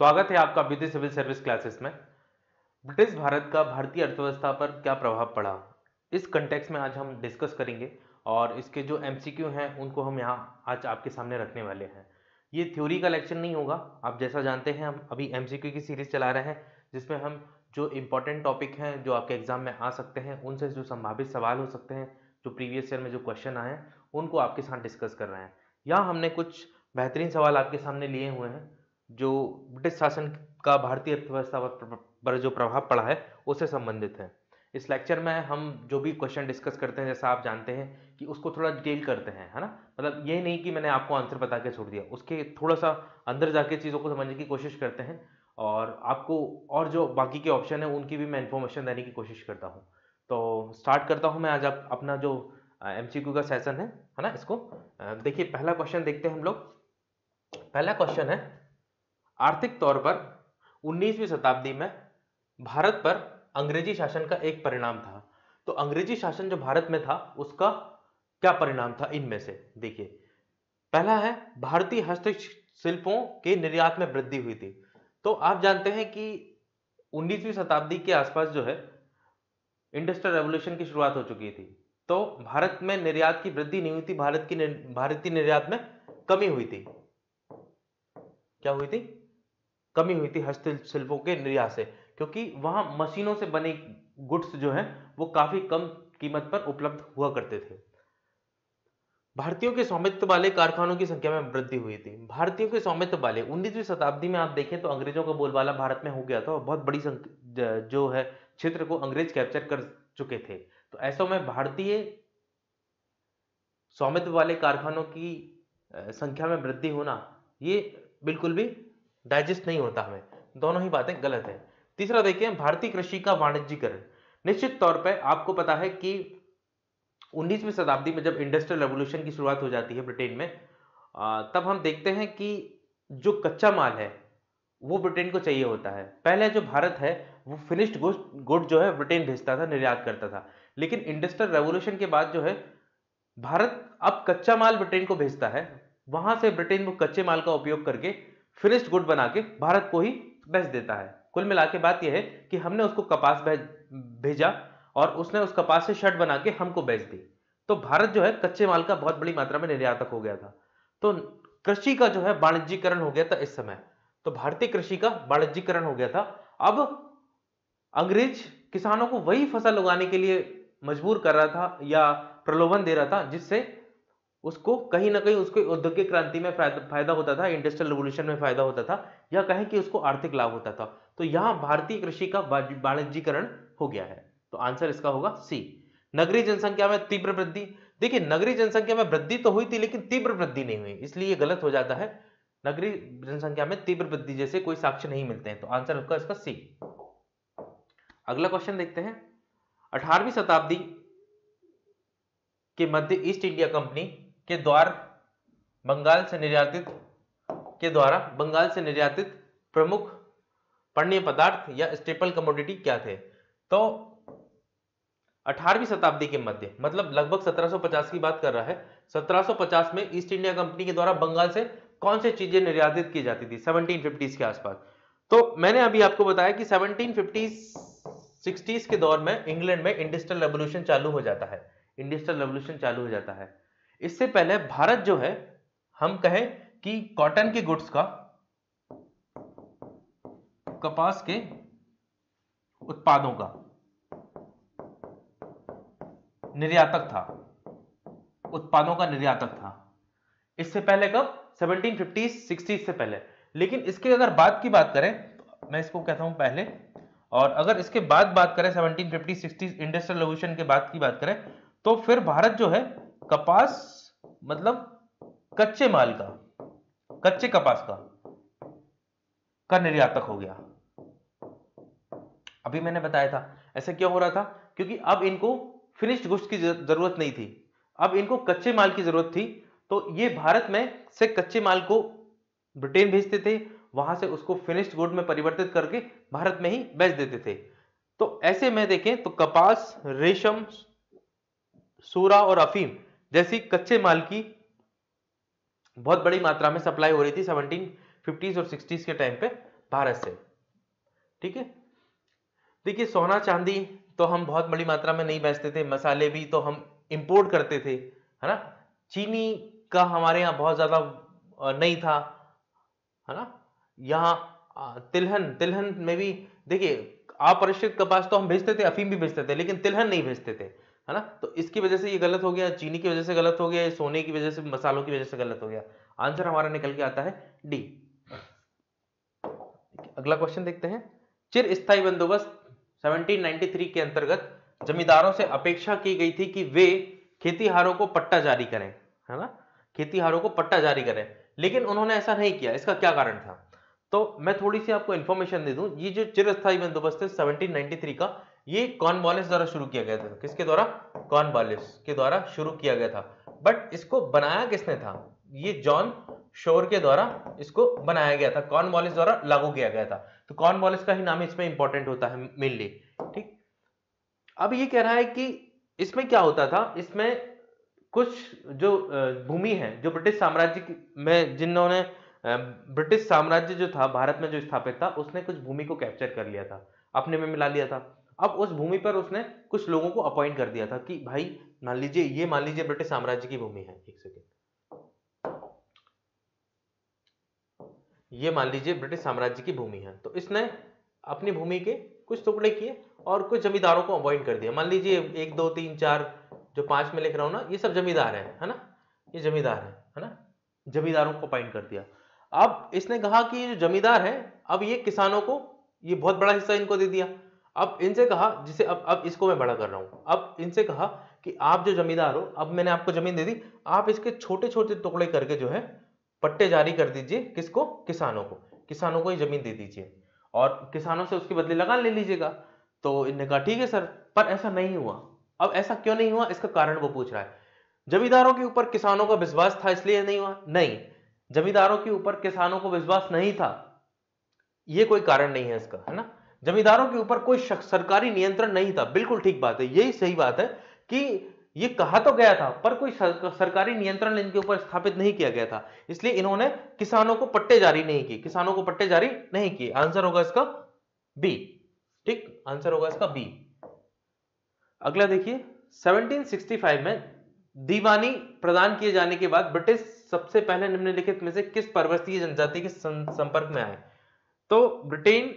स्वागत है आपका विधि सिविल सर्विस क्लासेस में। ब्रिटिश भारत का भारतीय अर्थव्यवस्था पर क्या प्रभाव पड़ा, इस कंटेक्स्ट में आज हम डिस्कस करेंगे और इसके जो एमसीक्यू हैं उनको हम यहाँ आज आपके सामने रखने वाले हैं। ये थ्योरी का लेक्चर नहीं होगा। आप जैसा जानते हैं हम अभी एमसीक्यू की सीरीज चला रहे हैं जिसमें हम जो इम्पोर्टेंट टॉपिक हैं जो आपके एग्जाम में आ सकते हैं, उनसे जो संभावित सवाल हो सकते हैं, जो प्रीवियस ईयर में जो क्वेश्चन आए हैं उनको आपके साथ डिस्कस कर रहे हैं। यहाँ हमने कुछ बेहतरीन सवाल आपके सामने लिए हुए हैं जो ब्रिटिश शासन का भारतीय अर्थव्यवस्था पर जो प्रभाव पड़ा है उससे संबंधित है। इस लेक्चर में हम जो भी क्वेश्चन डिस्कस करते हैं, जैसा आप जानते हैं कि उसको थोड़ा डिटेल करते हैं, है ना। मतलब ये नहीं कि मैंने आपको आंसर बता के छोड़ दिया, उसके थोड़ा सा अंदर जाके चीज़ों को समझने की कोशिश करते हैं और आपको और जो बाकी के ऑप्शन है उनकी भी मैं इन्फॉर्मेशन देने की कोशिश करता हूँ। तो स्टार्ट करता हूँ मैं आज अपना जो एमसीक्यू का सेशन है ना, इसको देखिए। पहला क्वेश्चन देखते हैं हम लोग। पहला क्वेश्चन है, आर्थिक तौर पर 19वीं शताब्दी में भारत पर अंग्रेजी शासन का एक परिणाम था। तो अंग्रेजी शासन जो भारत में था उसका क्या परिणाम था इनमें से, देखिए। पहला है, भारतीय हस्तशिल्पों के निर्यात में वृद्धि हुई थी। तो आप जानते हैं कि 19वीं शताब्दी के आसपास जो है इंडस्ट्रियल रेवोल्यूशन की शुरुआत हो चुकी थी। तो भारत में निर्यात की वृद्धि नहीं हुई थी, भारतीय निर्यात में कमी हुई थी। क्या हुई थी? कमी हुई थी हस्तशिल्पों के निर्यात से, क्योंकि वहां मशीनों से बने गुड्स जो हैं वो काफी कम कीमत पर उपलब्ध हुआ करते थे। भारतीयों के स्वामित्व वाले कारखानों की संख्या में वृद्धि हुई थी। भारतीयों के स्वामित्व वाले 19वीं शताब्दी में आप देखें तो अंग्रेजों का बोलबाला भारत में हो गया था और बहुत बड़ी जो है क्षेत्र को अंग्रेज कैप्चर कर चुके थे। तो ऐसों में भारतीय स्वामित्व वाले कारखानों की संख्या में वृद्धि होना ये बिल्कुल भी डाइजेस्ट नहीं होता हमें। दोनों ही बातें गलत है। तीसरा देखिए, भारतीय कृषि का वाणिज्यीकरण। निश्चित तौर पे आपको पता है कि 19वीं शताब्दी में जब इंडस्ट्रियल रेवोल्यूशन की शुरुआत हो जाती है ब्रिटेन में, तब हम देखते हैं कि जो कच्चा माल है वो ब्रिटेन को चाहिए होता है। पहले जो भारत है वो फिनिश्ड गुड जो है ब्रिटेन भेजता था, निर्यात करता था। लेकिन इंडस्ट्रियल रेवोल्यूशन के बाद जो है भारत अब कच्चा माल ब्रिटेन को भेजता है। वहां से ब्रिटेन वो कच्चे माल का उपयोग करके फिनिश्ड गुड बना के भारत को ही बेच देता है। कुल मिला के बात यह है कि हमने उसको कपास भेजा और उसने उस कपास से शर्ट बना के हमको बेच दी। तो भारत जो है कच्चे माल का बहुत बड़ी मात्रा में निर्यातक हो गया था। तो कृषि का जो है वाणिज्यीकरण हो गया था इस समय। तो भारतीय कृषि का वाणिज्यीकरण हो गया था। अब अंग्रेज किसानों को वही फसल उगाने के लिए मजबूर कर रहा था या प्रलोभन दे रहा था जिससे उसको कहीं ना कहीं उसको औद्योगिक क्रांति में फायदा होता था, इंडस्ट्रियल रिवोल्यूशन में फायदा होता था, या कहें कि उसको आर्थिक लाभ होता था। तो यहां भारतीय कृषि का वाणिज्यीकरण हो गया है। तो आंसर इसका होगा सी। नगरीय जनसंख्या में तीव्र वृद्धि। देखिए, नगरीय जनसंख्या में वृद्धि तो हुई थी लेकिन तीव्र वृद्धि नहीं हुई, इसलिए ये गलत हो जाता है। नगरीय जनसंख्या में तीव्र वृद्धि जैसे कोई साक्ष्य नहीं मिलते हैं। तो आंसर होगा इसका सी। अगला क्वेश्चन देखते हैं। 18वीं शताब्दी के मध्य ईस्ट इंडिया कंपनी के द्वारा बंगाल से निर्यातित प्रमुख पण्य पदार्थ या स्टेपल कमोडिटी क्या थे? तो 18वीं शताब्दी के मध्य मतलब लगभग 1750 की बात कर रहा है। 1750 में ईस्ट इंडिया कंपनी के द्वारा बंगाल से कौन सी चीजें निर्यातित की जाती थी 1750s के आसपास? तो मैंने अभी आपको बताया कि 1750s 60s के दौर में इंग्लैंड में इंडस्ट्रियल रेवोल्यूशन चालू हो जाता है। इससे पहले भारत जो है, हम कहें कि कॉटन के गुड्स का, कपास के उत्पादों का निर्यातक था। इससे पहले कब? 1750s 60s से पहले। लेकिन इसके अगर बाद की बात करें तो मैं इसको कहता हूं पहले, और अगर इसके बाद बात करें 1750s 60s इंडस्ट्रियल रेवोल्यूशन के बाद की बात करें तो फिर भारत जो है कपास मतलब कच्चे माल का, कच्चे कपास का निर्यातक हो गया। अभी मैंने बताया था ऐसा क्यों हो रहा था, क्योंकि अब इनको फिनिश्ड गुड्स की जरूरत नहीं थी, अब इनको कच्चे माल की जरूरत थी। तो ये भारत में से कच्चे माल को ब्रिटेन भेजते थे, वहां से उसको फिनिश्ड गुड में परिवर्तित करके भारत में ही बेच देते थे। तो ऐसे में देखें तो कपास, रेशम, सूरा और अफीम जैसी कच्चे माल की बहुत बड़ी मात्रा में सप्लाई हो रही थी 1750s और 60s के टाइम पे भारत से। ठीक है, देखिए सोना चांदी तो हम बहुत बड़ी मात्रा में नहीं बेचते थे, मसाले भी तो हम इंपोर्ट करते थे, है ना। चीनी का हमारे यहाँ बहुत ज्यादा नहीं था, है ना। यहाँ तिलहन, तिलहन में भी देखिए अपरिष्कृत कपास तो हम भेजते थे, अफीम भी भेजते थे, लेकिन तिलहन नहीं भेजते थे, है ना। तो इसकी वजह से ये गलत हो गया, चीनी की वजह से गलत हो गया, सोने की वजह से, मसालों की वजह से गलत हो गया। आंसर हमारा निकल के आता है डी। अगला क्वेश्चन देखते हैं। चिर स्थायी बंदोबस्त 1793 के अंतर्गत जमींदारों से अपेक्षा की गई थी कि वे खेतीहारों को पट्टा जारी करें, है ना, खेतीहारों को पट्टा जारी करें, लेकिन उन्होंने ऐसा नहीं किया। इसका क्या कारण था? तो मैं थोड़ी सी आपको इंफॉर्मेशन दे दूं। ये जो चिरस्थायी बंदोबस्त है 1793 का, ये कॉर्नवालिस द्वारा शुरू किया गया था। किसके द्वारा? कॉर्नवालिस के द्वारा शुरू किया गया था। बट इसको बनाया किसने था? ये जॉन शोर के द्वारा इसको बनाया गया था, कॉर्नवालिस द्वारा लागू किया गया था। तो कॉर्नवालिस का ही नाम इसमें इंपॉर्टेंट होता है मेनली। ठीक, अब ये कह रहा है कि इसमें क्या होता था, इसमें कुछ जो भूमि है जो ब्रिटिश साम्राज्य में, जिन्होंने ब्रिटिश साम्राज्य जो था भारत में जो स्थापित था, उसने कुछ भूमि को कैप्चर कर लिया था, अपने में मिला लिया था। अब उस भूमि पर उसने कुछ लोगों को अपॉइंट कर दिया था कि भाई मान लीजिए, ये मान लीजिए ब्रिटिश साम्राज्य की भूमि है, एक सेकेंड, ये मान लीजिए ब्रिटिश साम्राज्य की भूमि है, तो इसने अपनी भूमि के कुछ टुकड़े किए और कुछ जमींदारों को अपॉइंट कर दिया। मान लीजिए 1 2 3 4 जो 5 में लिख रहा हूं ना, ये सब जमींदार है ना, ये जमींदार है ना, जमींदारों को अपॉइंट कर दिया। अब इसने कहा कि ये जो जमींदार है, अब ये किसानों को, ये बहुत बड़ा हिस्सा इनको दे दिया। अब इनसे कहा, जिसे अब इसको मैं बड़ा कर रहा हूं, अब इनसे कहा कि आप जो जमींदार हो, अब मैंने आपको जमीन दे दी, आप इसके छोटे छोटे टुकड़े करके जो है पट्टे जारी कर दीजिए। किसको? किसानों को, किसानों को ये जमीन दे दीजिए और किसानों से उसके बदले लगान ले लीजिएगा। तो इन्होंने कहा ठीक है सर, पर ऐसा नहीं हुआ। अब ऐसा क्यों नहीं हुआ, इसका कारण वो पूछ रहा है। जमींदारों के ऊपर किसानों का विश्वास था इसलिए नहीं हुआ? नहीं, जमींदारों के ऊपर किसानों को विश्वास नहीं था, ये कोई कारण नहीं है इसका, है ना। जमींदारों के ऊपर कोई सरकारी नियंत्रण नहीं था, बिल्कुल ठीक बात है, यही सही बात है कि ये कहा तो गया था पर कोई सरकारी नियंत्रण इनके ऊपर स्थापित नहीं किया गया था, इसलिए इन्होंने किसानों को पट्टे जारी नहीं किए, किसानों को पट्टे जारी नहीं किए। आंसर होगा इसका बी। ठीक, आंसर होगा इसका बी। अगला देखिए, 1765 में दीवानी प्रदान किए जाने के बाद ब्रिटिश सबसे पहले निम्नलिखित में से किस पर्वतीय जनजाति के संपर्क में आए? तो ब्रिटेन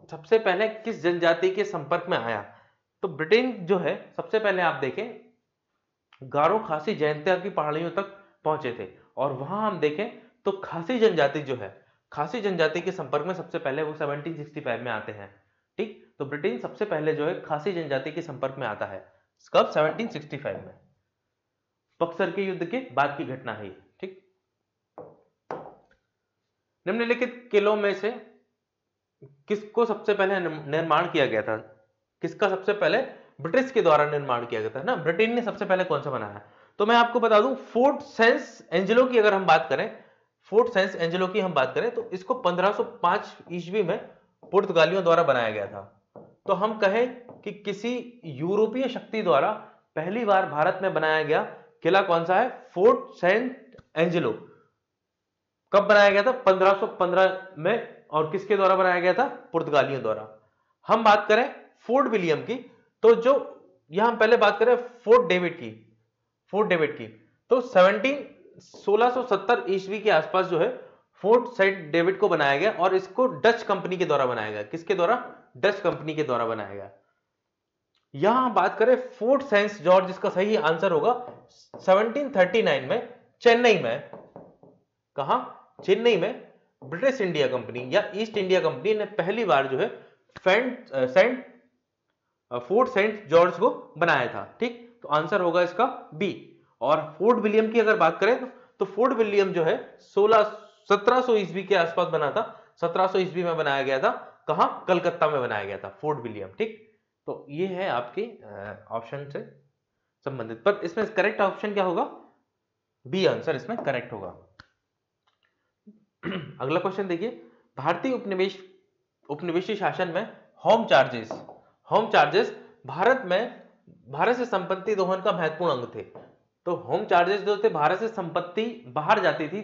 सबसे पहले किस जनजाति के संपर्क में आया? तो ब्रिटेन जो है सबसे पहले आप देखें गारो खासी जयंतिया की पहाड़ियों तक पहुंचे थे, और वहां हम देखें तो खासी जनजाति जो है, खासी जनजाति के संपर्क में सबसे पहले वो 1765 में आते हैं। ठीक, तो ब्रिटेन सबसे पहले जो है खासी जनजाति के संपर्क में आता है। कब? 1765 में, बक्सर के युद्ध के बाद की घटना है। ठीक, निम्नलिखित किलों में से किसको सबसे पहले निर्माण किया गया था? किसका सबसे पहले? ब्रिटिश के द्वारा निर्माण किया गया था ना, ब्रिटेन ने सबसे पहले कौन सा बनाया? तो मैं आपको बता दूं, फोर्ट सेंट एंजेलो की अगर हम बात करें, फोर्ट सेंट एंजेलो की हम बात करें, तो इसको 1505 ईस्वी में पुर्तगालियों द्वारा बनाया गया था। तो हम कहें कि किसी यूरोपीय शक्ति द्वारा पहली बार भारत में बनाया गया किला कौन सा है? Fort Saint Angelo. कब बनाया गया था? 1515 में, और किसके द्वारा बनाया गया था? पुर्तगालियों द्वारा। हम बात करें फोर्ट विलियम की, तो जो यहां पहले बात करें फोर्ट डेविड की, फोर्ट डेविड की, तो 1670 ईस्वी के आसपास जो है फोर्ट सेंट डेविड को बनाया गया, और इसको डच कंपनी के द्वारा बनाया गया। किसके द्वारा? डच कंपनी के द्वारा बनाया गया। यहां बात करें फोर्ट सेंट जॉर्ज, इसका सही आंसर होगा 1739 में चेन्नई में। कहां? चेन्नई में ब्रिटिश इंडिया कंपनी या ईस्ट इंडिया कंपनी ने पहली बार जो है फोर्ट सेंट जॉर्ज को बनाया था। ठीक, तो आंसर होगा इसका बी। और फोर्ट विलियम की अगर बात करें तो फोर्ट विलियम जो है 1700 ईस्वी के आसपास बना था, 1700 ईस्वी में बनाया गया था। कहां? कलकत्ता में बनाया गया था फोर्ट विलियम। ठीक, तो ये है आपके ऑप्शन से संबंधित, पर इसमें करेक्ट ऑप्शन क्या होगा? बी आंसर इसमें करेक्ट होगा। अगला क्वेश्चन देखिए, भारतीय उपनिवेशी शासन में होम चार्जेस भारत से संपत्ति दोहन का महत्वपूर्ण अंग थे। तो होम चार्जेस जो थे, भारत से संपत्ति बाहर जाती थी,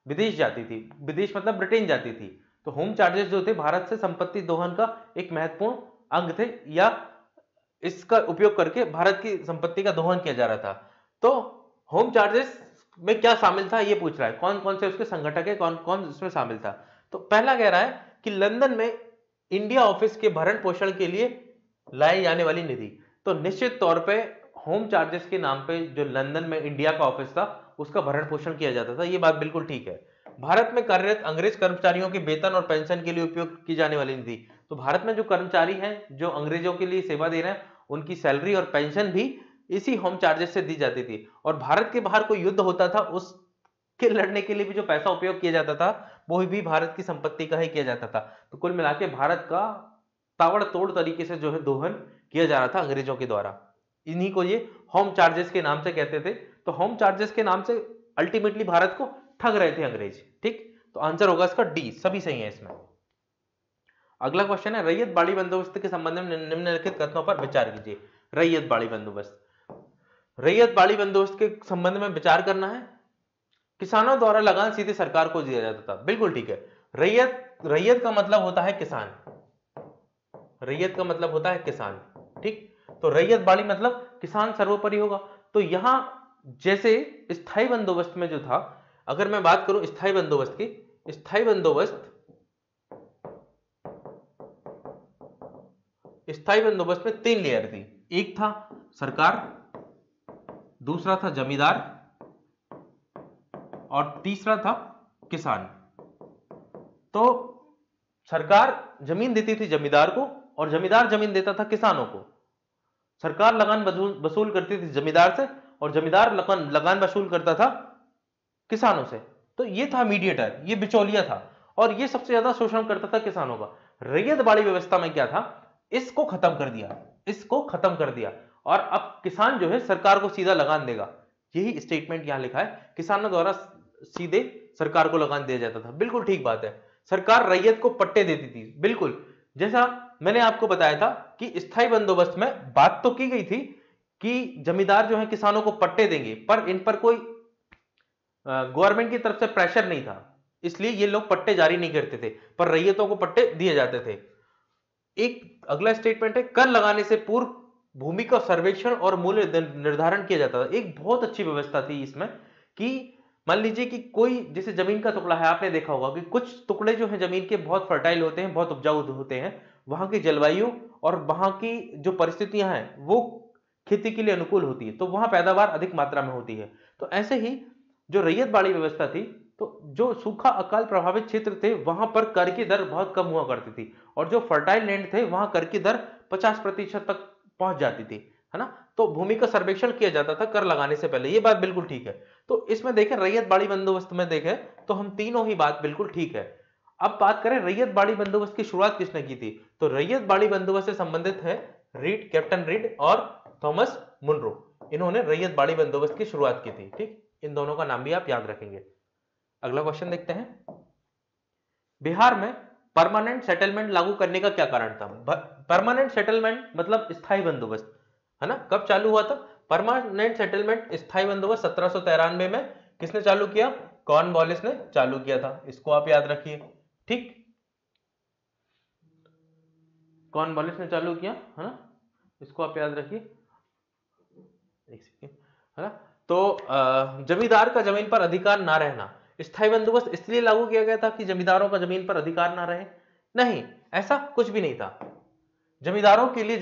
विदेश जाती थी, विदेश मतलब ब्रिटेन जाती थी, तो होम चार्जेस जो थे भारत से संपत्ति दोहन का एक महत्वपूर्ण अंग थे, या इसका उपयोग करके भारत की संपत्ति का दोहन किया जा रहा था। तो होम चार्जेस में क्या शामिल था ये पूछ रहा है, कौन कौन से उसके संगठक है, कौन कौन इसमें शामिल था। तो पहला कह रहा है कि लंदन में इंडिया ऑफिस के भरण पोषण के लिए लाई जाने वाली निधि। तो निश्चित तौर पे होम चार्जेस के नाम पे जो लंदन में इंडिया का ऑफिस था उसका भरण पोषण किया जाता था, ये बात बिल्कुल ठीक है। भारत में कार्यरत अंग्रेज कर्मचारियों के वेतन और पेंशन के लिए उपयोग की जाने वाली निधि। तो भारत में जो कर्मचारी हैं जो अंग्रेजों के लिए सेवा दे रहे हैं उनकी सैलरी और पेंशन भी इसी होम चार्जेस से दी जाती थी। और भारत के बाहर कोई युद्ध होता था उसके लड़ने के लिए भी जो पैसा उपयोग किया जाता था वो भी भारत की संपत्ति का ही किया जाता था। तो कुल मिला के भारत का ताबड़तोड़ तरीके से जो है दोहन किया जा रहा था अंग्रेजों के द्वारा। इन्हीं को ये होम चार्जेस के नाम से कहते थे। तो होम चार्जेस के नाम से अल्टीमेटली भारत को ठग रहे थे अंग्रेज। ठीक, तो आंसर होगा इसका डी, सभी सही है इसमें। अगला क्वेश्चन है, रैयत बाड़ी बंदोबस्त के संबंध में निम्नलिखित कथनों पर विचार कीजिए। रैयत बाड़ी बंदोबस्त, रैयत बाड़ी बंदोबस्त के संबंध में विचार करना है। किसानों द्वारा लगान सीधे सरकार को दिया जाता था, बिल्कुल ठीक है। रैयत का मतलब होता है किसान, रैयत का मतलब होता है किसान। ठीक, तो रैयत बाड़ी मतलब किसान सर्वोपरि होगा। तो यहां जैसे स्थायी बंदोबस्त में जो था, अगर मैं बात करूं स्थायी बंदोबस्त की, स्थायी बंदोबस्त में 3 लेयर थी। एक था सरकार, दूसरा था जमींदार और तीसरा था किसान। तो सरकार जमीन देती थी जमींदार को और जमींदार जमीन देता था किसानों को। सरकार लगान वसूल करती थी जमींदार से और जमींदार लगान वसूल करता था किसानों से। तो ये था मीडिएटर, ये बिचौलिया था और ये सबसे ज्यादा शोषण करता था किसानों का। रैयत बाड़ी व्यवस्था में क्या था, इसको खत्म कर दिया, इसको खत्म कर दिया और अब किसान जो है सरकार को सीधा लगान देगा। यही स्टेटमेंट यहां लिखा है, किसानों द्वारा सीधे सरकार को लगान दिया जाता था। बिल्कुल ठीक बात है। सरकार रैयत को पट्टे देती थी, बिल्कुल जैसा मैंने आपको बताया था कि स्थायी बंदोबस्त में बात तो की गई थी कि जमींदार जो है किसानों को पट्टे देंगे, पर इन पर कोई गवर्नमेंट की तरफ से प्रेशर नहीं था, इसलिए ये लोग पट्टे जारी नहीं करते थे, पर रैयतों को पट्टे दिए जाते थे। एक अगला स्टेटमेंट है, कर लगाने से पूर्व भूमि का सर्वेक्षण और मूल्य निर्धारण किया जाता था। एक बहुत अच्छी व्यवस्था थी इसमें कि मान लीजिए कि कोई जैसे जमीन का टुकड़ा है, आपने देखा होगा कि कुछ टुकड़े जो है जमीन के बहुत फर्टाइल होते हैं, बहुत उपजाऊ होते हैं, वहां की जलवायु और वहां की जो परिस्थितियां हैं वो खेती के लिए अनुकूल होती है, तो वहां पैदावार अधिक मात्रा में होती है। तो ऐसे ही जो रैयत बाड़ी व्यवस्था थी, तो जो सूखा अकाल प्रभावित क्षेत्र थे वहां पर कर की दर बहुत कम हुआ करती थी और जो फर्टाइल लैंड थे वहां कर की दर 50% तक पहुंच जाती थी, है ना। तो भूमि का सर्वेक्षण किया जाता था कर लगाने से पहले, ये बात बिल्कुल ठीक है। तो इसमें देखें रैयत बाड़ी बंदोबस्त में देखें तो हम तीनों ही बात बिल्कुल ठीक है। अब बात करें रैयत बाड़ी बंदोबस्त की शुरुआत किसने की थी, तो रैयत बाड़ी बंदोबस्त से संबंधित है रीड, कैप्टन रीड और थॉमस मुनरो, इन्होंने रैयत बाड़ी बंदोबस्त की शुरुआत की थी। ठीक, इन दोनों का नाम भी आप याद रखेंगे। अगला क्वेश्चन देखते हैं, बिहार में परमानेंट सेटलमेंट लागू करने का क्या कारण था। परमानेंट सेटलमेंट मतलब स्थायी बंदोबस्त, है ना। कब चालू हुआ था परमानेंट सेटलमेंट, स्थायी बंदोबस्त 1793 में किसने चालू किया, कॉर्नवालिस ने चालू किया था, इसको आप याद रखिए। ठीक, कॉर्नवालिस ने चालू किया, है ना, इसको आप याद रखिए, है ना। तो जमींदार का जमीन पर अधिकार ना रहना, स्थायी बंदोबस्त इसलिए लागू किया गया था कि जमींदारों का जमीन पर अधिकार ना रहे, नहीं ऐसा कुछ भी नहीं था। जमींदारों के लिए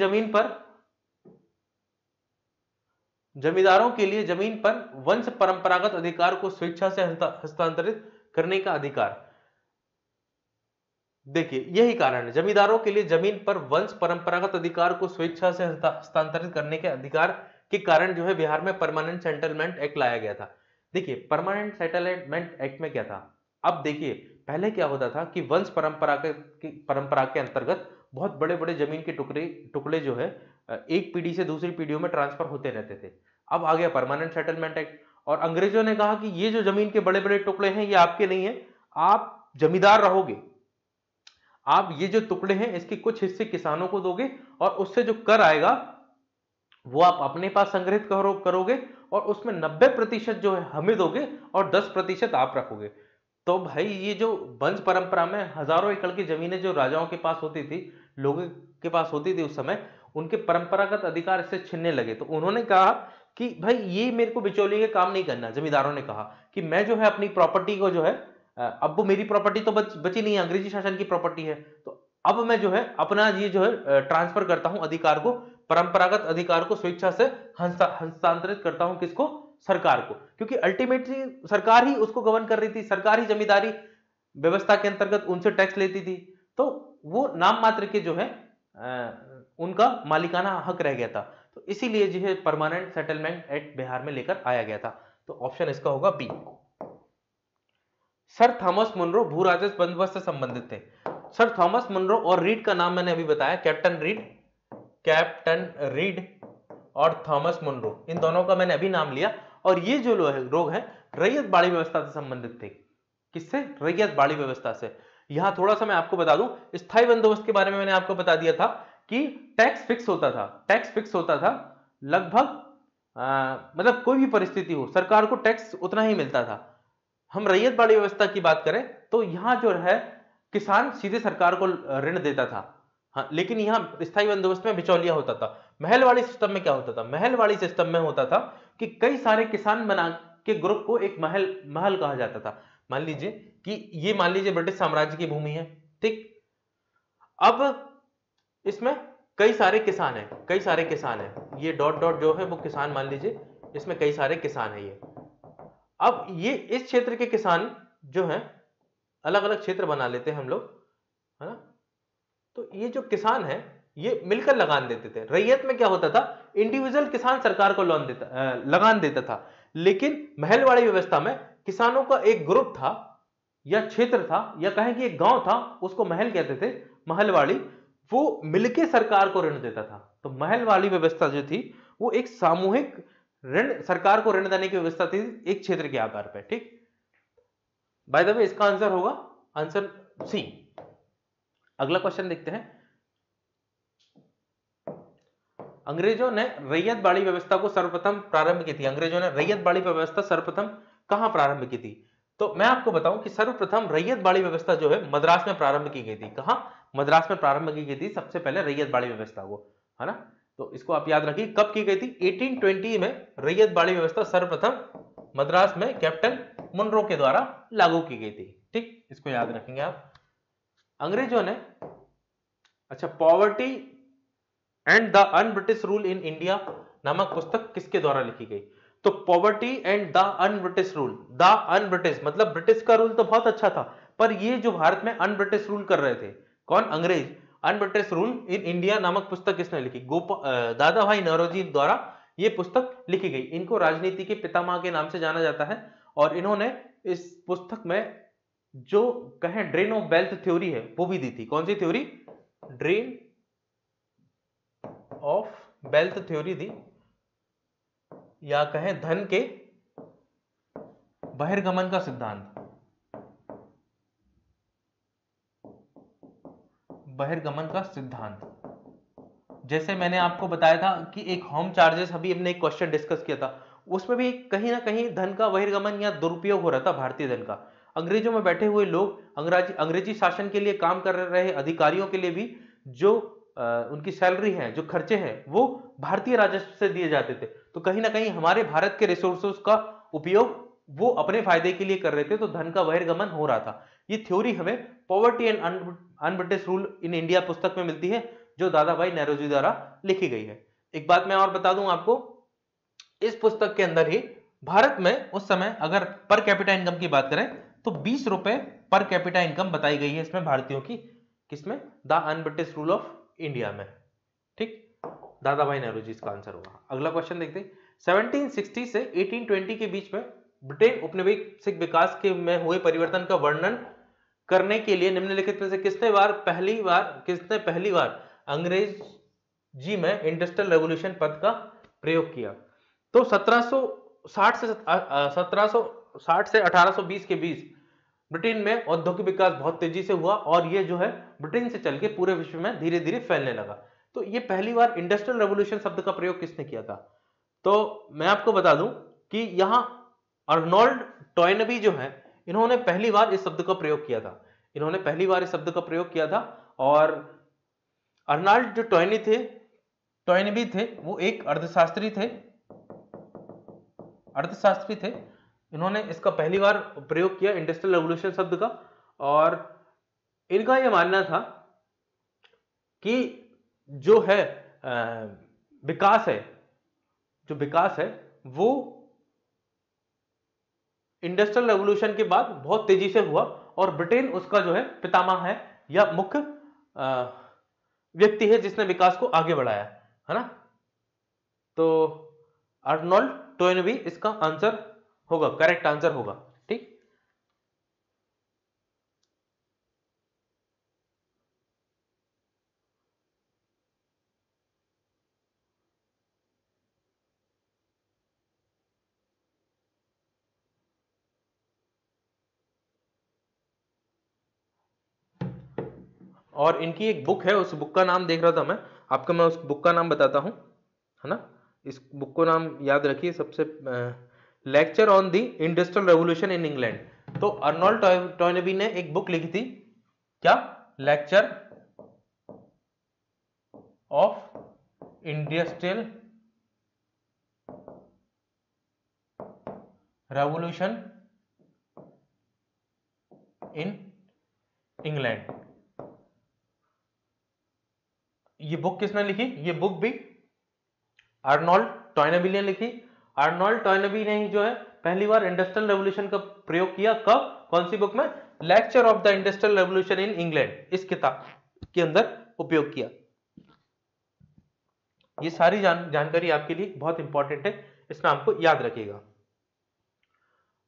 जमीन पर वंश परंपरागत अधिकार को स्वेच्छा से हस्तांतरित करने का अधिकार, देखिए यही कारण है, जमींदारों के लिए जमीन पर वंश परंपरागत अधिकार को स्वेच्छा से हस्तांतरित करने के अधिकार के कारण जो है बिहार में परमानेंट सेटलमेंट एक्ट लाया गया था। देखिए परमानेंट सेटलमेंट एक्ट में क्या था, अब देखिए पहले क्या होता था कि वंश परंपरा के अंतर्गत बहुत बड़े बड़े जमीन के टुकड़े जो है एक पीढ़ी से दूसरी पीढ़ियों में ट्रांसफर होते रहते थे। अब आ गया परमानेंट सेटलमेंट एक्ट और अंग्रेजों ने कहा कि ये जो जमीन के बड़े बड़े टुकड़े हैं ये आपके नहीं है, आप जमींदार रहोगे, आप ये जो टुकड़े हैं इसके कुछ हिस्से किसानों को दोगे और उससे जो कर आएगा वो आप अपने पास संग्रहित करोगे और उसमें 90% जो है हमें दोगे और 10% आप रखोगे। तो भाई ये जो वंश परंपरा में हजारों एकड़ की जमीनें जो राजाओं के पास होती थी, लोगों के पास होती थी उस समय, उनके परंपरागत अधिकार इससे छिनने लगे। तो उन्होंने कहा कि भाई ये मेरे को बिचौलिए का काम नहीं करना। जमींदारों ने कहा कि मैं जो है अपनी प्रॉपर्टी को जो है, अब वो मेरी प्रॉपर्टी तो बची नहीं है, अंग्रेजी शासन की प्रॉपर्टी है, तो अब मैं जो है अपना ये जो है ट्रांसफर करता हूं अधिकार को, परंपरागत अधिकार को स्वेच्छा से हस्तांतरित करता हूं। किसको? सरकार को। क्योंकि अल्टीमेटली सरकार ही उसको गवर्न कर रही थी, सरकार ही जमींदारी व्यवस्था के अंतर्गत उनसे टैक्स लेती थी। तो वो नाम मात्र के जो है उनका मालिकाना हक रह गया था। तो इसीलिए जो है परमानेंट सेटलमेंट एक्ट बिहार में लेकर आया गया था। तो ऑप्शन इसका होगा बी। सर थॉमस मुनरो भू राजस्व बंदोबस्त से संबंधित थे। सर थॉमस मुनरो और रीड का नाम मैंने अभी बताया, कैप्टन रीड और थॉमस मुनरो, इन दोनों का मैंने अभी नाम लिया। और ये जो लोग हैं रैयत बाड़ी व्यवस्था से संबंधित थे। किससे? रैयत बाड़ी व्यवस्था से। यहां थोड़ा सा मैं आपको बता दूं, स्थायी बंदोबस्त के बारे में मैंने आपको बता दिया था कि टैक्स फिक्स होता था लगभग, मतलब कोई भी परिस्थिति हो सरकार को टैक्स उतना ही मिलता था। हम रैयत बाड़ी व्यवस्था की बात करें तो यहां जो है किसान सीधे सरकार को ऋण देता था। हाँ, लेकिन यहां स्थायी बंदोबस्त में बिचौलिया होता था। महलवाड़ी सिस्टम में क्या होता था? महलवाड़ी सिस्टम में होता था कि कई सारे किसान बना के ग्रुप को एक महल कहा जाता था। मान लीजिए कि ये मान लीजिए ब्रिटिश साम्राज्य की भूमि है, ठीक। अब इसमें कई सारे किसान हैं, ये डॉट डॉट जो है वो किसान मान लीजिए, इसमें कई सारे किसान हैं ये। अब ये इस क्षेत्र के किसान जो हैं अलग अलग क्षेत्र बना लेते हैं हम लोग, है ना। तो ये जो किसान है ये मिलकर लगान देते थे। रैयत में क्या होता था? इंडिविजुअल किसान सरकार को लगान देता था। लेकिन महलवाड़ी व्यवस्था में किसानों का एक ग्रुप था या क्षेत्र था या कहें कि एक गांव था, उसको महल कहते थे, महलवाड़ी, वो मिलके सरकार को ऋण देता था। तो महलवाड़ी व्यवस्था जो थी वो एक सामूहिक ऋण, सरकार को ऋण देने की व्यवस्था थी एक क्षेत्र के आधार पर, ठीक। बाय द वे इसका आंसर होगा आंसर सी। अगला क्वेश्चन देखते हैं। अंग्रेजों ने रैयत बाड़ी व्यवस्था को सर्वप्रथम प्रारंभ की थी। अंग्रेजों ने रैयत बाड़ी व्यवस्था सर्वप्रथम कहां प्रारंभ की थी? तो मैं आपको बताऊं कि सर्वप्रथम रैयत बाड़ी व्यवस्था जो है मद्रास में प्रारंभ की गई थी। कहां? मद्रास में प्रारंभ की गई थी सबसे पहले रैयत बाड़ी व्यवस्था को, है ना। तो इसको आप याद रखिए, कब की गई थी? 1820 में रैयत बाड़ी व्यवस्था सर्वप्रथम मद्रास में कैप्टन मुनरो के द्वारा लागू की गई थी, ठीक। इसको याद रखेंगे आप। अंग्रेजों ने, अच्छा, poverty and the un-British rule in India नामक पुस्तक किसके द्वारा लिखी गई? तो poverty and the un-British rule, the un-British मतलब ब्रिटिश का रूल तो बहुत अच्छा था, पर ये जो भारत में अनब्रिटिश रूल कर रहे थे, कौन? अंग्रेज। अनब्रिटिश रूल इन इंडिया नामक पुस्तक किसने लिखी? दादा भाई नौरोजी द्वारा ये पुस्तक लिखी गई। इनको राजनीति के पितामह के नाम से जाना जाता है और इन्होंने इस पुस्तक में जो कहें ड्रेन ऑफ वेल्थ थ्योरी है वो भी दी थी। कौन सी theory? Drain of wealth theory दी, या कहें धन के बहिर्गमन का सिद्धांत, बहिर्गमन का सिद्धांत। जैसे मैंने आपको बताया था कि एक होम चार्जेस, अभी हमने एक क्वेश्चन डिस्कस किया था, उसमें भी कहीं ना कहीं धन का बहिर्गमन या दुरुपयोग हो रहा था भारतीय धन का। अंग्रेजों में बैठे हुए लोग, अंग्रेजी शासन के लिए काम कर रहे अधिकारियों के लिए भी जो उनकी सैलरी है, जो खर्चे हैं, वो भारतीय राजस्व से दिए जाते थे। तो कहीं ना कहीं हमारे भारत के रिसोर्सेज का उपयोग वो अपने फायदे के लिए कर रहे थे, तो धन का बहिर्गमन हो रहा था। ये थ्योरी हमें poverty and un-British rule in India पुस्तक में मिलती है, जो दादा भाई नौरोजी द्वारा लिखी गई है। एक बात मैं और बता दूं आपको, इस पुस्तक के अंदर ही भारत में उस समय अगर पर कैपिटा इनकम की बात करें तो 20 रुपए पर कैपिटा इनकम बताई गई है इसमें भारतीयों की। किसमें? The un-British rule of India में, ठीक। दादा भाई नौरोजी इसका आंसर होगा। अगला क्वेश्चन देखते हैं। 1760 से 1820 के बीच में ब्रिटेन औपनिवेशिक विकास के में हुए परिवर्तन का वर्णन करने के लिए निम्नलिखित में से किसने पहली बार अंग्रेजी में इंडस्ट्रियल रेवोल्यूशन पद का प्रयोग किया? तो 1760 से 1820 के बीच ब्रिटेन में औद्योगिक विकास बहुत तेजी से हुआ और ये जो है ब्रिटेन से चल के पूरे विश्व में धीरे धीरे फैलने लगा। तो ये पहली बार इंडस्ट्रियल रेवोल्यूशन शब्द का प्रयोग किसने किया था? तो मैं आपको बता दूं कि यहां अर्नोल्ड टॉयनबी जो है, इन्होंने पहली बार इस शब्द का प्रयोग किया था। इन्होंने पहली बार इस शब्द का प्रयोग किया था। और अर्नाल्ड जो टॉयनबी थे, वो एक अर्थशास्त्री थे। इन्होंने इसका पहली बार प्रयोग किया इंडस्ट्रियल रेवोल्यूशन शब्द का। और इनका यह मानना था कि जो है विकास है वो इंडस्ट्रियल रेवोल्यूशन के बाद बहुत तेजी से हुआ, और ब्रिटेन उसका जो है पितामह है या मुख्य व्यक्ति है जिसने विकास को आगे बढ़ाया है ना। तो अर्नोल्ड टोयनबी इसका आंसर होगा, करेक्ट आंसर होगा। ठीक, और इनकी एक बुक है, उस बुक का नाम देख रहा था मैं आपको, मैं उस बुक का नाम बताता हूं, है ना। इस बुक को नाम याद रखिए, सबसे lecture on the industrial revolution in England. तो अर्नोल्ड टॉयनबी ने एक बुक लिखी थी, क्या, lecture of industrial revolution in England. ये बुक किसने लिखी? ये बुक भी अर्नोल्ड टॉयनबी ने लिखी। अर्नोल्ड टॉयनबी ने ही जो है पहली बार इंडस्ट्रियल रेवोल्यूशन का प्रयोग किया। कब? कौन सी बुक में? Lecture of the industrial revolution in England, इस किताब के अंदर उपयोग किया। ये सारी जानकारी आपके लिए बहुत इंपॉर्टेंट है, इसमें आपको याद रखिएगा।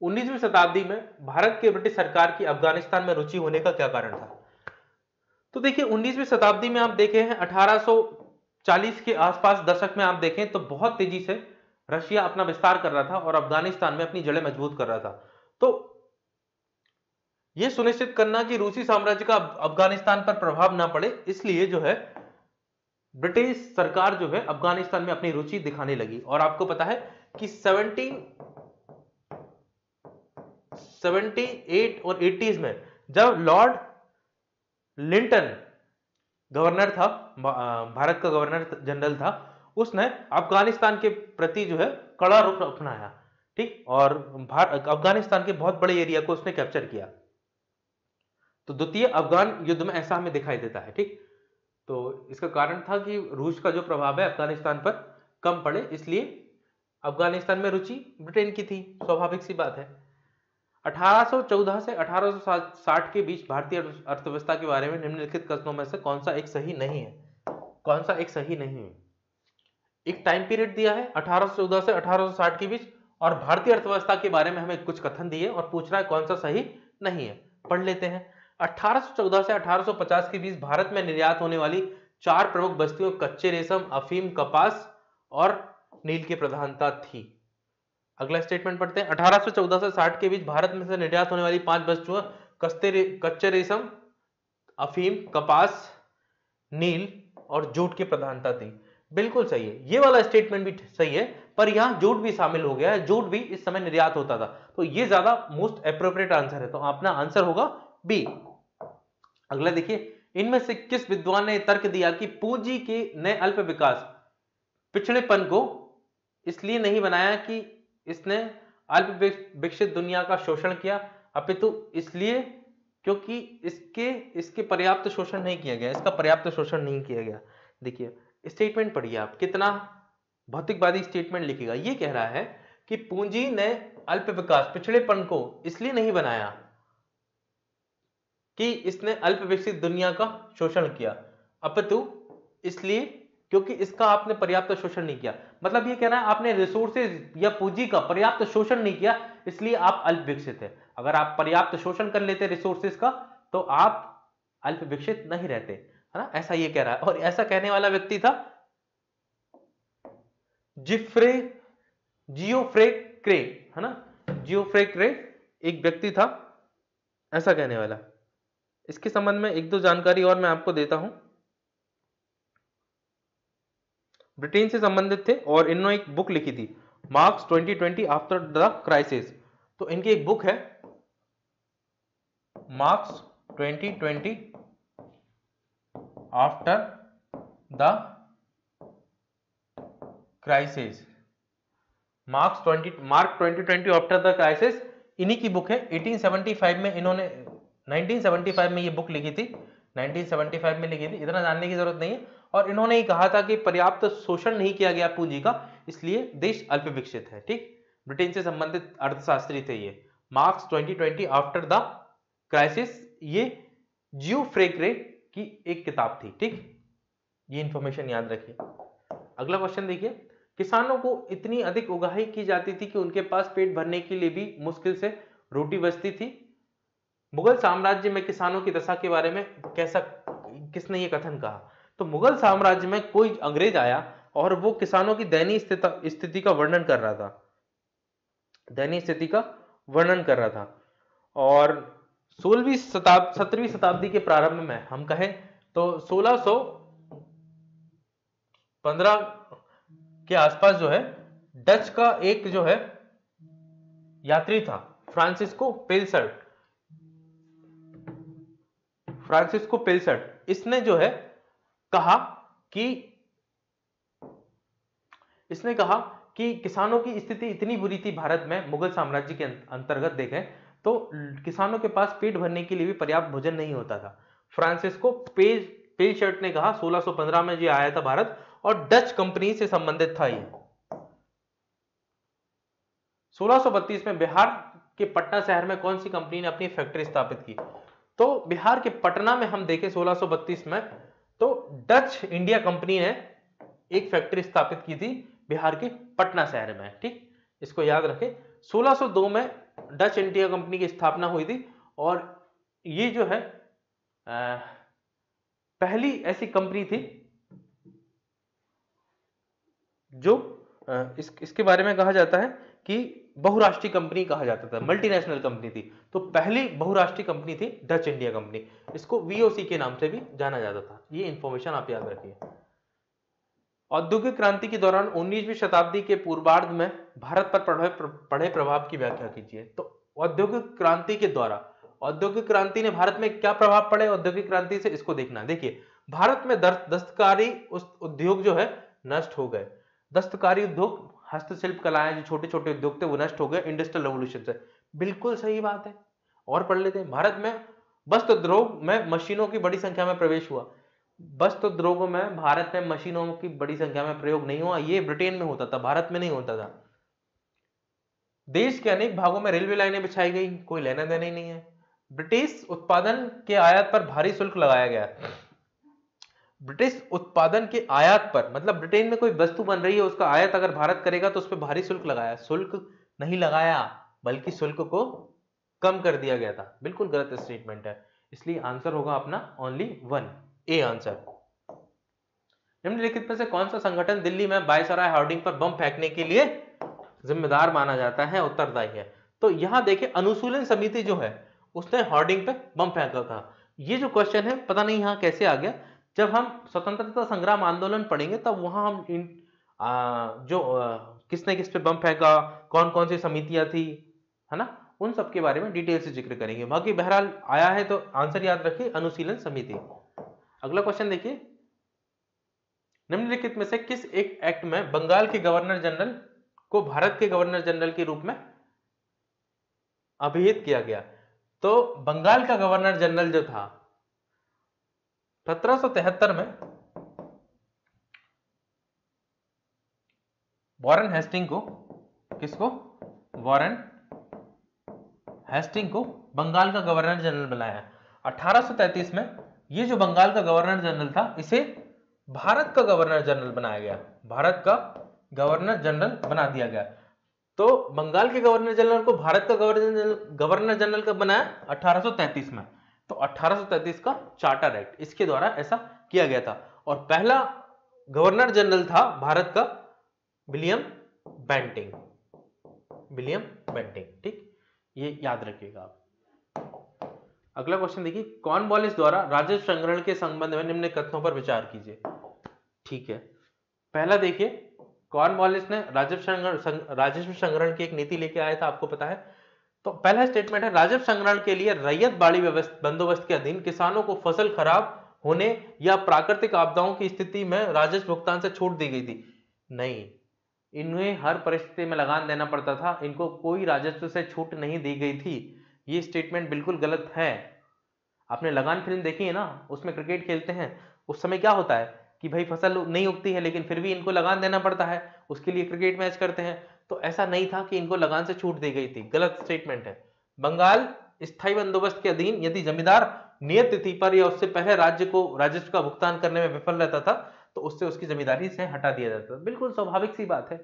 19वीं शताब्दी में भारत के ब्रिटिश सरकार की अफगानिस्तान में रुचि होने का क्या कारण था? तो देखिए 19वीं शताब्दी में आप देखें हैं 1840 के आसपास दशक में आप देखें तो बहुत तेजी से रशिया अपना विस्तार कर रहा था और अफगानिस्तान में अपनी जड़ें मजबूत कर रहा था। तो यह सुनिश्चित करना कि रूसी साम्राज्य का अफगानिस्तान पर प्रभाव ना पड़े, इसलिए जो है ब्रिटिश सरकार जो है अफगानिस्तान में अपनी रुचि दिखाने लगी। और आपको पता है कि 1778 और 80s में जब लॉर्ड लिंटन गवर्नर था, भारत का गवर्नर जनरल था, उसने अफगानिस्तान के प्रति जो है कड़ा रुख अपनाया। ठीक, और अफगानिस्तान के बहुत बड़े एरिया को उसने कैप्चर किया। तो द्वितीय अफगान युद्ध में ऐसा हमें दिखाई देता है। ठीक, तो इसका कारण था कि रूस का जो प्रभाव है अफगानिस्तान पर कम पड़े, इसलिए अफगानिस्तान में रुचि ब्रिटेन की थी, स्वाभाविक सी बात है। 1814 से 1860 के बीच भारतीय अर्थव्यवस्था के बारे में निम्नलिखित कथनों में से कौन सा एक सही नहीं है? कौन सा एक सही नहीं है? एक टाइम पीरियड दिया है 1814 से 1860 के बीच, और भारतीय अर्थव्यवस्था के बारे में हमें कुछ कथन दिए और पूछ रहा है कौन सा सही नहीं है। पढ़ लेते हैं। 1814 से 1850 के बीच भारत में निर्यात होने वाली 4 प्रमुख वस्तुओं कच्चे रेशम, अफीम, कपास और नील की प्रधानता थी। अगला स्टेटमेंट पढ़ते हैं। 1814 से 60 के बीच भारत में से निर्यात होने वाली 5 वस्तुएं कच्चे रेशम, अफीम, कपास, नील और जूट की प्रधानता थी। बिल्कुल सही है, ये वाला स्टेटमेंट भी सही है, पर यहां जूट भी शामिल हो गया है। जूट भी इस समय निर्यात होता था, तो ये ज्यादा मोस्ट एप्रोप्रिएट आंसर है, तो अपना आंसर होगा बी। अगला देखिए, इनमें से किस विद्वान ने तर्क दिया कि पूंजी के नए अल्प विकास पिछड़ेपन को इसलिए नहीं बनाया कि इसने अल्प विकसित दुनिया का शोषण किया, अपितु इसलिए क्योंकि इसके पर्याप्त शोषण नहीं किया गया, इसका पर्याप्त शोषण नहीं किया गया। देखिए स्टेटमेंट पढ़िए आप, कितना भौतिकवादी स्टेटमेंट लिखेगा। ये कह रहा है कि पूंजी ने अल्प विकास पिछड़ेपन को इसलिए नहीं बनाया कि इसने अल्प विकसित दुनिया का शोषण किया, अपितु इसलिए क्योंकि इसका आपने पर्याप्त शोषण नहीं किया। मतलब ये कह रहा है आपने रिसोर्सेज या पूंजी का पर्याप्त शोषण नहीं किया, इसलिए आप अल्प विकसित है। अगर आप पर्याप्त शोषण कर लेते रिसोर्सेज का तो आप अल्प विकसित नहीं रहते, है ना। ऐसा ये कह रहा है, और ऐसा कहने वाला व्यक्ति था जियोफ्रे क्रे, है ना। जियोफ्रे क्रे एक व्यक्ति था ऐसा कहने वाला। इसके संबंध में एक दो जानकारी और मैं आपको देता हूं। ब्रिटेन से संबंधित थे और इन्होंने एक बुक लिखी थी, मार्क्स 2020 आफ्टर द क्राइसिस। तो इनकी एक बुक है marks 2020 after the crisis. Mark 2020 after the crisis इन्हीं की बुक है। 1875 में इन्होंने 1975 में ये बुक लिखी थी, 1975 में लिखी थी, इतना जानने की जरूरत नहीं है। और इन्होंने ही कहा था कि पर्याप्त शोषण नहीं किया गया पूंजी का, इसलिए देश अल्प विकसित है। ठीक, ब्रिटेन से संबंधित अर्थशास्त्री थे ये। मार्क्स 2020 आफ्टर द क्राइसिस, ये जियो फ्रेक्रे की एक किताब थी। ठीक, ये इंफॉर्मेशन याद रखिए। अगला क्वेश्चन देखिए, किसानों को इतनी अधिक उगाही की जाती थी कि उनके पास पेट भरने के लिए भी मुश्किल से रोटी बचती थी। मुगल साम्राज्य में किसानों की दशा के बारे में किसने ये कथन कहा? तो मुगल साम्राज्य में कोई अंग्रेज आया और वो किसानों की दयनीय स्थिति का वर्णन कर रहा था, दयनीय स्थिति का वर्णन कर रहा था। और 17वीं शताब्दी के प्रारंभ में हम कहें तो 1615 के आसपास जो है डच का एक जो है यात्री था, फ्रांसिस्को पिल्सर्ट। इसने जो है कहा कि किसानों की स्थिति इतनी बुरी थी भारत में, मुगल साम्राज्य के अंतर्गत देखें तो किसानों के पास पेट भरने के लिए भी पर्याप्त भोजन नहीं होता था। फ्रांसिस्को पिल्सर्ट ने कहा, 1615 में ये आया था भारत और डच कंपनी से संबंधित था ये। 1632 में बिहार के पटना शहर में कौन सी कंपनी ने अपनी फैक्ट्री स्थापित की? तो बिहार के पटना में हम देखें 1632 में तो डच इंडिया कंपनी ने एक फैक्ट्री स्थापित की थी बिहार के पटना शहर में। ठीक, इसको याद रखें। 1602 में डच इंडिया कंपनी की स्थापना हुई थी और ये जो है पहली ऐसी कंपनी थी जो इसके बारे में कहा जाता है कि बहुराष्ट्रीय कंपनी कहा जाता था, मल्टीनेशनल कंपनी थी। तो पहली बहुराष्ट्रीय कंपनी थी डच इंडिया कंपनी, इसको वीओसी के नाम से भी जाना जाता था। ये इंफॉर्मेशन आप याद रखिए। औद्योगिक क्रांति के दौरान 19वीं शताब्दी के पूर्वार्ध में भारत पर पड़े प्रभाव की व्याख्या कीजिए। तो औद्योगिक क्रांति के द्वारा, औद्योगिक क्रांति ने भारत में क्या प्रभाव पड़े औद्योगिक क्रांति से, इसको देखना। देखिए, भारत में दस्तकारी उद्योग जो है नष्ट हो गए। दस्तकारी उद्योग, हस्तशिल्प कलाएं, जो छोटे छोटे उद्योग थे वो नष्ट हो गए इंडस्ट्रियल रेवोल्यूशन से। बिल्कुल सही बात है, और पढ़ लेते हैं। भारत में वस्त्र उद्योग में मशीनों की बड़ी संख्या में प्रवेश हुआ। वस्त्र उद्योगों में भारत में मशीनों की बड़ी संख्या में प्रयोग नहीं हुआ, ये ब्रिटेन में होता था, भारत में नहीं होता था। देश के अनेक भागों में रेलवे लाइनें बिछाई गई, कोई लेना देना ही नहीं है। ब्रिटिश उत्पादन के आयात पर भारी शुल्क लगाया गया। ब्रिटिश उत्पादन के आयात पर, मतलब ब्रिटेन में कोई वस्तु बन रही है, उसका आयात अगर भारत करेगा तो उस पर भारी शुल्क लगाया। शुल्क नहीं लगाया बल्कि शुल्क को कम कर दिया गया था। बिल्कुल गलत स्टेटमेंट है, इसलिए आंसर होगा अपना ओनली 1, ए आंसर। निम्नलिखित में से कौन सा संगठन दिल्ली में वायसराय होर्डिंग पर बम फेंकने के लिए जिम्मेदार माना जाता है, उत्तरदायी है? तो यहां देखिए, अनुशीलन समिति जो है उसने होर्डिंग पे बम फेंका था। ये जो क्वेश्चन है पता नहीं यहां कैसे आ गया। जब हम स्वतंत्रता संग्राम आंदोलन पढ़ेंगे तब वहां हम किसने किस पे बम फेंका, कौन कौन सी समितियां थी, है ना, उन सब के बारे में डिटेल से जिक्र करेंगे। बाकी बहरहाल आया है तो आंसर याद रखिए, अनुशीलन समिति। अगला क्वेश्चन देखिए, निम्नलिखित में से किस एक एक्ट में बंगाल के गवर्नर जनरल को भारत के गवर्नर जनरल के रूप में अभिहित किया गया? तो बंगाल का गवर्नर जनरल जो था 1773 में वॉरेन हेस्टिंग को, किसको? वॉरेन हेस्टिंग को बंगाल का गवर्नर जनरल बनाया। 1833 में ये जो बंगाल का गवर्नर जनरल था इसे भारत का गवर्नर जनरल बनाया गया, भारत का गवर्नर जनरल बना दिया गया। तो बंगाल के गवर्नर जनरल को भारत का गवर्नर जनरल कब बनाया? 1833 में। तो 1833 का चार्टर एक्ट, इसके द्वारा ऐसा किया गया था। और पहला गवर्नर जनरल था भारत का विलियम बेंटिंग, विलियम बेंटिंग। ठीक, ये याद रखिएगा आप। अगला क्वेश्चन देखिए, कॉर्नवालिस द्वारा राजस्व संग्रहण के संबंध में निम्न कथनों पर विचार कीजिए। ठीक है, पहला देखिए, कॉर्नवालिस ने राजस्व संग्रहण की एक नीति लेके आया था, आपको पता है। तो पहला स्टेटमेंट है, राजस्व संग्रहण के लिए रैयत बाड़ी बंदोबस्त के अधीन किसानों को फसल खराब होने या प्राकृतिक आपदाओं की स्थिति में राजस्व भुगतान से छूट दी गई थी। नहीं, इन्हें हर परिस्थिति में लगान देना पड़ता था, इनको कोई राजस्व से छूट नहीं दी गई थी। ये स्टेटमेंट बिल्कुल गलत है। आपने लगान फिल्म देखी है ना, उसमें क्रिकेट खेलते हैं, उस समय क्या होता है कि भाई फसल नहीं उगती है लेकिन फिर भी इनको लगान देना पड़ता है, उसके लिए क्रिकेट मैच करते हैं। तो ऐसा नहीं था कि इनको लगान से छूट दी गई थी, गलत स्टेटमेंट है। बंगाल स्थायी बंदोबस्त के अधीन यदि जमींदार नियत तिथि पर या उससे पहले राज्य को राजस्व का भुगतान करने में विफल रहता था तो उससे उसकी जमींदारी से हटा दिया जाता था। बिल्कुल स्वाभाविक सी बात है।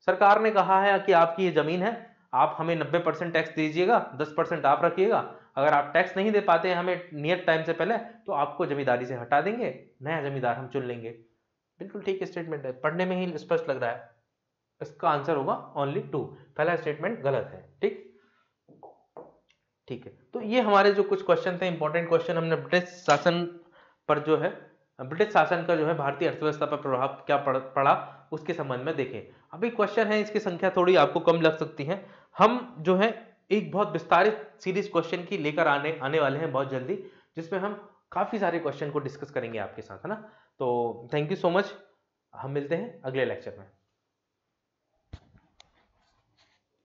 सरकार ने कहा है कि आपकी ये जमीन है, आप हमें 90% टैक्स दीजिएगा, 10% आप रखिएगा। अगर आप टैक्स नहीं दे पाते हैं हमें नियत टाइम से पहले तो आपको जमींदारी से हटा देंगे, नया जमींदार हम चुन लेंगे। बिल्कुल ठीक स्टेटमेंट है, पढ़ने में ही स्पष्ट लग रहा है। इसका आंसर होगा ओनली 2। पहला स्टेटमेंट गलत है। ठीक ठीक है, तो ये हमारे जो कुछ क्वेश्चन थे, इंपॉर्टेंट क्वेश्चन, हमने ब्रिटिश शासन पर जो है, ब्रिटिश शासन का जो है भारतीय अर्थव्यवस्था पर प्रभाव क्या पड़ा उसके संबंध में देखें। अभी क्वेश्चन है, इसकी संख्या थोड़ी आपको कम लग सकती है। हम जो है एक बहुत विस्तारित सीरीज क्वेश्चन की लेकर आने वाले हैं बहुत जल्दी, जिसमें हम काफी सारे क्वेश्चन को डिस्कस करेंगे आपके साथ, है ना। तो थैंक यू सो मच, हम मिलते हैं अगले लेक्चर में।